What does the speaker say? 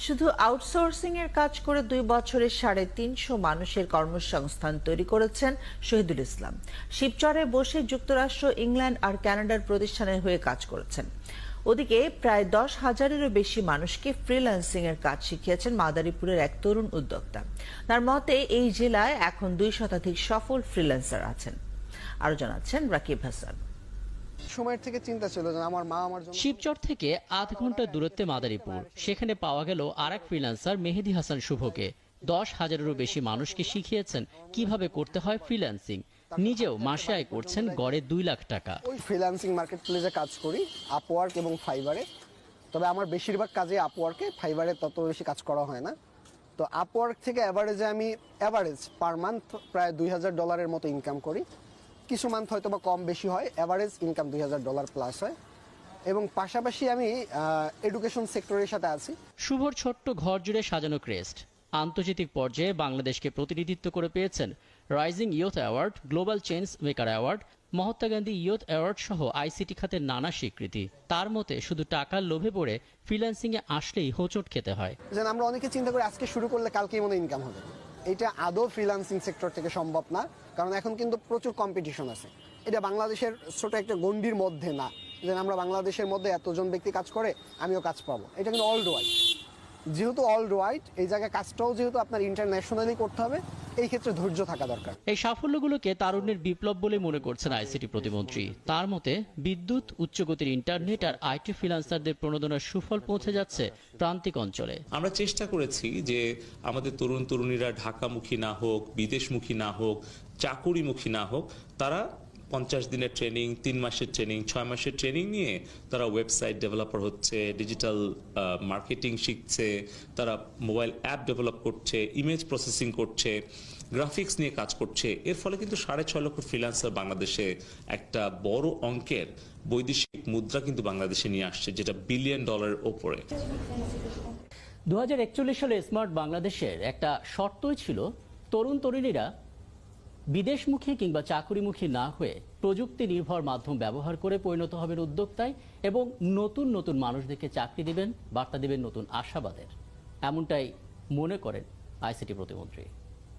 শুধু আউটসোর্সিং এর কাজ করে 2 বছরে 350 মানুষের কর্মসংস্থান তৈরি করেছেন শহীদুল ইসলাম। শিবচরে বসে যুক্তরাষ্ট্র, ইংল্যান্ড আর কানাডার প্রতিষ্ঠানের হয়ে কাজ করেছেন। ওদিকে প্রায় 10,000-এরও বেশি মানুষকে ফ্রিল্যান্সিং এর কাজ শিখিয়েছেন মাদারীপুরের এক তরুণ উদ্যোক্তা। তার মতে এই জেলায় এখন 2 শতাধিক সফল ফ্রিল্যান্সার আছেন। আরো জানাচ্ছেন রাকিব হাসান। সময়ের থেকে চিন্তা ছিল যে আমার মা আমার জন্য শিবচর থেকে আধ ঘন্টা দূরত্বে মাদারীপুর। সেখানে পাওয়া গেল আরেক ফ্রিল্যান্সার মেহেদী হাসান শুভকে। 10,000-এরও বেশি মানুষকে শিখিয়েছেন কিভাবে করতে হয় ফ্রিল্যান্সিং। নিজেও মাসে আয় করছেন গড়ে 2 লাখ টাকা। ওই ফ্রিল্যান্সিং মার্কেট প্লেসে কাজ করি, আপওয়ার্ক এবং ফাইবারে। তবে আমার বেশিরভাগ কাজে আপওয়ার্কে, ফাইবারে তত বেশি কাজ করা হয় না। তো আপওয়ার্ক থেকে আমি অ্যাভারেজ পার মান্থ প্রায় $2,000 মতো ইনকাম করি। কিছু মান্থ হয়তো বা কম বেশি হয়, অ্যাভারেজ ইনকাম $2,000 প্লাস হয়। এবং পাশাপাশি আমি এডুকেশন সেক্টরের সাথে আছি। শুভর ছোট্ট ঘর জুড়ে সাজানো ক্রেস্ট। আন্তর্জাতিক পর্যায়ে বাংলাদেশকে প্রতিনিধিত্ব করে পেয়েছেন rising youth award, global change maker award, Mahatma Gandhi youth award সহ আইসিটি খাতের নানা স্বীকৃতি। তার মতে শুধু টাকার লোভে পড়ে ফ্রিল্যান্সিং এ আসলেই হোঁচট খেতে হয়। যেন আমরা অনেকে চিন্তা করি আজকে শুরু করলে কালকেই মনে ইনকাম হবে। এটা আদৌ ফ্রিল্যান্সিং সেক্টর থেকে সম্ভব না, কারণ এখন কিন্তু প্রচুর কম্পিটিশন আছে। এটা বাংলাদেশের ছোট একটা গণ্ডির মধ্যে না, যে আমরা বাংলাদেশের মধ্যে এতজন ব্যক্তি কাজ করে আমিও কাজ পাবো। এটা কিন্তু অল ওয়াইড। যেহেতু অল ওয়াইড, এই জায়গায় কাজটাও যেহেতু আপনার ইন্টারন্যাশনালি করতে হবে, এই ক্ষেত্রে ধৈর্য থাকা দরকার। এই সাফল্যগুলোকে তারুণ্যের বিপ্লব বলে মনে করছেন আইসিটি প্রতিমন্ত্রী। তার মতে বিদ্যুৎ, উচ্চগতির ইন্টারনেট আর আইটি ফ্রিল্যান্সারদের প্রণোদনার সুফল পৌঁছে যাচ্ছে প্রান্তিক অঞ্চলে। আমরা চেষ্টা করেছি যে আমাদের তরুণ তরুণীরা ঢাকামুখী না হোক, বিদেশমুখী না হোক, চাকুরিমুখী না হোক, তারা 50 দিনের ট্রেনিং, 3 মাসের ট্রেনিং, 6 মাসের ট্রেনিং নিয়ে তারা ওয়েবসাইট ডেভেলপার হচ্ছে, ডিজিটাল মার্কেটিং শিখছে, তারা মোবাইল অ্যাপ ডেভেলপ করছে, ইমেজ প্রসেসিং করছে, গ্রাফিক্স নিয়ে কাজ করছে। এর ফলে কিন্তু 6.5 লক্ষ ফ্রিল্যান্সার বাংলাদেশে একটা বড় অঙ্কের বৈদেশিক মুদ্রা কিন্তু বাংলাদেশে নিয়ে আসছে, যেটা $1 বিলিয়ন ওপরে। 2041 সালে স্মার্ট বাংলাদেশের একটা শর্তই ছিল তরুণ তরুণীরা বিদেশমুখী কিংবা চাকুরিমুখী না হয়ে প্রযুক্তি নির্ভর মাধ্যম ব্যবহার করে পরিণত হবেন উদ্যোক্তায় এবং নতুন নতুন মানুষদেরকে চাকরি দিবেন, বার্তা দিবেন নতুন আশাবাদের। এমনটাই মনে করেন আইসিটি প্রতিমন্ত্রী।